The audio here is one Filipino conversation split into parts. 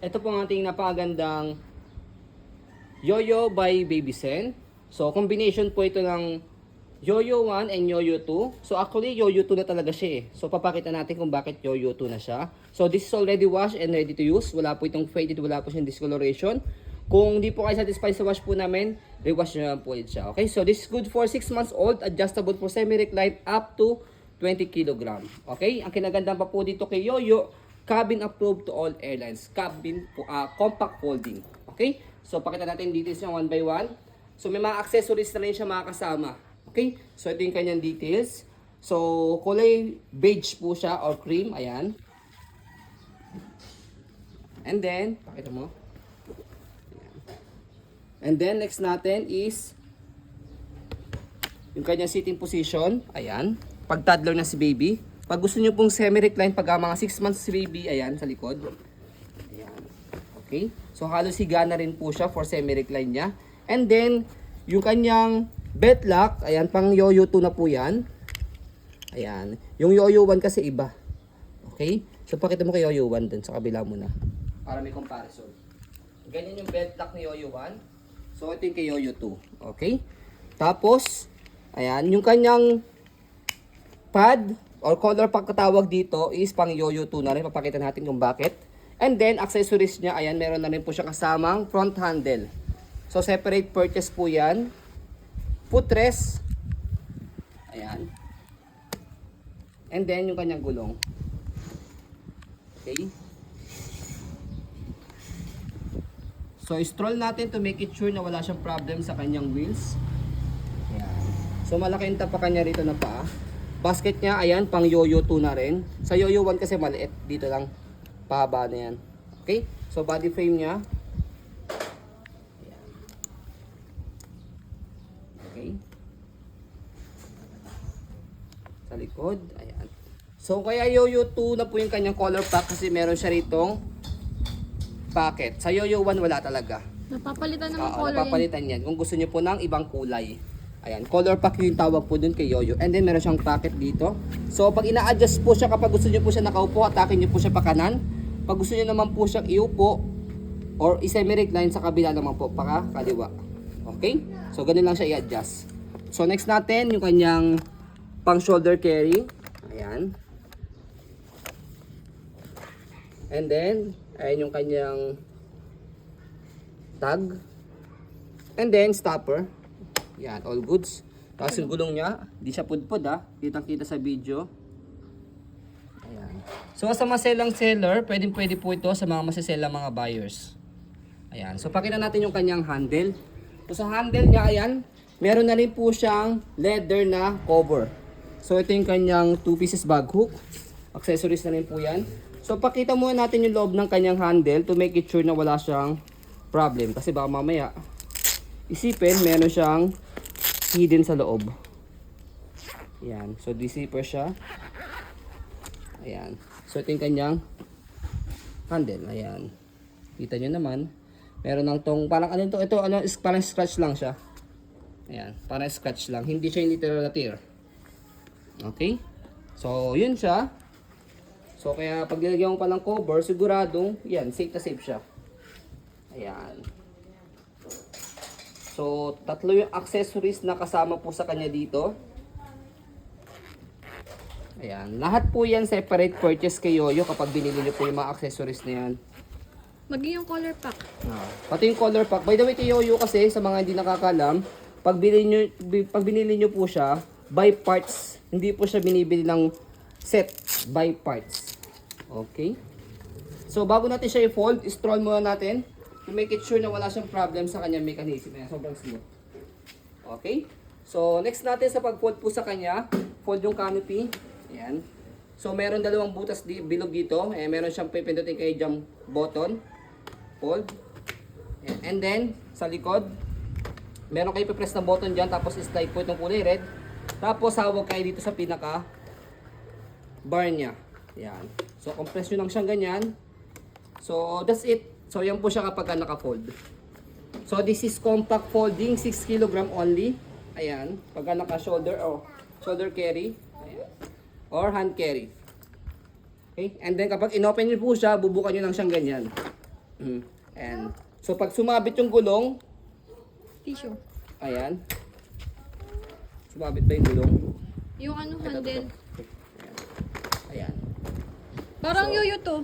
Ito po ang ating napakagandang Yoyo by Babysen. So, combination po ito ng Yoyo 1 and Yoyo 2. So, actually, Yoyo 2 na talaga siya eh. So, papakita natin kung bakit Yoyo 2 na siya. So, this is already washed and ready to use. Wala po itong faded, wala po siyang discoloration. Kung hindi po kayo satisfied sa wash po namin, rewash nyo lang po ulit siya. Okay, so this is good for 6 months old, adjustable for semi-recline up to 20 kg. Okay, ang kinagandang pa po dito kay Yoyo, cabin approved to all airlines. Cabin po, compact folding. Okay? So, pakita natin details niya one by one. So, may mga accessories na rin siya mga kasama. Okay? So, ito yung kanyang details. So, kulay beige po siya or cream. Ayan. And then, pakita mo. Ayan. And then, next natin is yung kanyang sitting position. Ayan. Pag toddler na si baby. Pag gusto nyo pong semi-recline, pag mga 6 months si baby, ayan, sa likod. Ayan. Okay? So, halos higa na rin po siya for semi-recline niya. And then, yung kanyang belt lock, ayan, pang Yoyo 2 na po yan. Ayan. Yung Yoyo 1 kasi iba. Okay? So, pakita mo kay Yoyo 1 dun sa kabila muna. Para may comparison. Ganyan yung belt lock ni Yoyo 1. So, ito yung kay Yoyo 2. Okay? Tapos, ayan, yung kanyang pad or color pagkatawag dito is pang Yoyo 2 na rin. Papakita natin kung bakit. And then, accessories niya, ayan, meron na rin po siya kasamang front handle. So, separate purchase po yan. Footrest. Ayan. And then, yung kanyang gulong. Okay. So, stroll natin to make it sure na wala siyang problem sa kanyang wheels. Ayan. So, malaki yung tapakan niya rito na paa. Basket niya, ayan, pang Yoyo 2 na rin. Sa Yoyo 1 kasi maliit. Dito lang. Pahaba na yan. Okay? So, body frame niya. Ayan. Okay. Sa likod. Ayan. So, kaya Yoyo 2 na po yung kanyang color pack kasi meron siya ritong packet. Sa Yoyo 1 wala talaga. Napapalitan naman color napapalitan yan. Kung gusto niyo po ng ibang kulay. Ayan, color pack yung tawag po dun kay Yoyo. And then meron siyang packet dito. So pag ina-adjust po siya, kapag gusto niyo po siya nakaupo, atakin niyo po siya pa kanan. Pag gusto niyo naman po siyang iupo or i-semi-recline sa kabila naman po, pa kaliwa. Okay? So ganun lang siya i-adjust. So next natin, yung kanyang pang shoulder carry. Ayan. And then, ayan yung kanyang tag. And then stopper. Yan, all goods. Tapos yung gulong niya, di siya pudpud ha. Kitang-kita sa video. Ayan. So sa maselang seller, pwede po ito sa mga maseselang mga buyers. Ayan. So pakita natin yung kanyang handle. So sa handle niya, ayan, meron na rin po siyang leather na cover. So ito yung kanyang 2 pieces bag hook. Accessories na rin po yan. So pakita muna natin yung loob ng kanyang handle to make it sure na wala siyang problem. Kasi baka mamaya isipin, meron siyang hidden sa loob. Ayan. So, zipper siya. Ayan. So, ito yung kanyang handle. Ayan. Kita nyo naman. Meron ng tong, parang ano ito, parang scratch lang siya. Ayan. Parang scratch lang. Hindi siya literal na tear. Okay? So, yun siya. So, kaya pag nilagyan mo pa ng cover, siguradong, yan, safe na safe siya. Ayan. So, tatlo yung accessories na kasama po sa kanya dito. Ayan. Lahat po yan separate purchase kay Yoyo kapag binili nyo po yung mga accessories na yan. Maging yung color pack. Pati yung color pack. By the way, kay Yoyo kasi, sa mga hindi nakakalam, pag binili nyo po siya, by parts. Hindi po siya binibili ng set, by parts. Okay? So, bago natin siya i-fold, stroll muna natin. To make it sure na wala siyang problem sa kanyang mechanism. Ayan, sobrang smooth. Okay? So, next natin sa pag-fold po sa kanya, fold yung canopy. Ayan. So, meron dalawang butas bilog dito. Ayan, meron siyang pipindutin kay jump button. Fold. Ayan. And then, sa likod, meron kayo pipress na button dyan. Tapos, slide po itong kulay red. Tapos, hawag kayo dito sa pinaka bar niya. Ayan. So, compress nyo lang siyang ganyan. So, that's it. So, yan po siya kapag naka-fold. So, this is compact folding, 6 kg only. Ayan. Pag naka-shoulder o shoulder carry. Ayan. Or hand carry. Okay? And then, kapag in-open nyo po siya, bubukan nyo lang siyang ganyan. And so pag sumabit yung gulong, Tissue. ayan. Sumabit ba yung gulong? Yung ano, handle. Ayan. Parang yoyo to.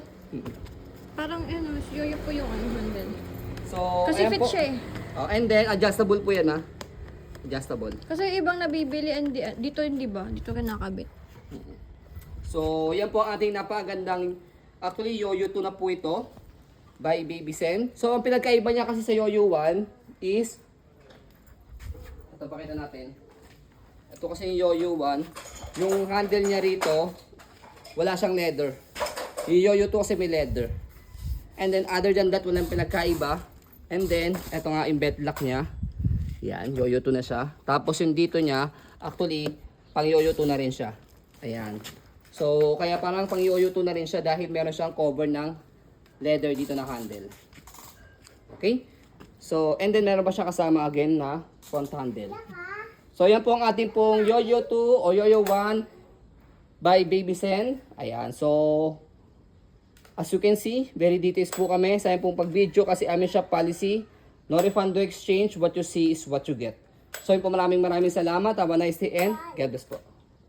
Parang ano, yoyo po yung ano, handle. So, Kasi ayan fit po. siya eh. Oh, and then adjustable po yan ha. Adjustable. Kasi yung ibang nabibili, dito hindi ba? Dito rin nakabit. So, yan po ang ating napakagandang, actually Yoyo 2 na po ito by Baby Sen. So, ang pinagkaiba niya kasi sa Yoyo 1 is, ito pakita natin. Ito kasi yung Yoyo 1, yung handle niya rito, wala siyang leather. Yung Yoyo 2 kasi may leather. And then other than that, walang pinagkaiba. And then, ito nga yung bed lock niya. Yan, Yoyo 2 na siya. Tapos yung dito niya, actually, pang Yoyo 2 na rin siya. Ayan. So, kaya parang pang Yoyo 2 na rin siya dahil meron siyang cover ng leather dito na handle. Okay? So, and then meron pa siya kasama again na front handle. So, yan po ang ating pong Yoyo 2 o Yoyo 1 by Baby Sen. Ayan. So, as you can see, very details po kami sa pong pag-video kasi amin shop policy. No refund, no exchange. What you see is what you get. So, yun po, maraming salamat. Have a nice day and God bless po.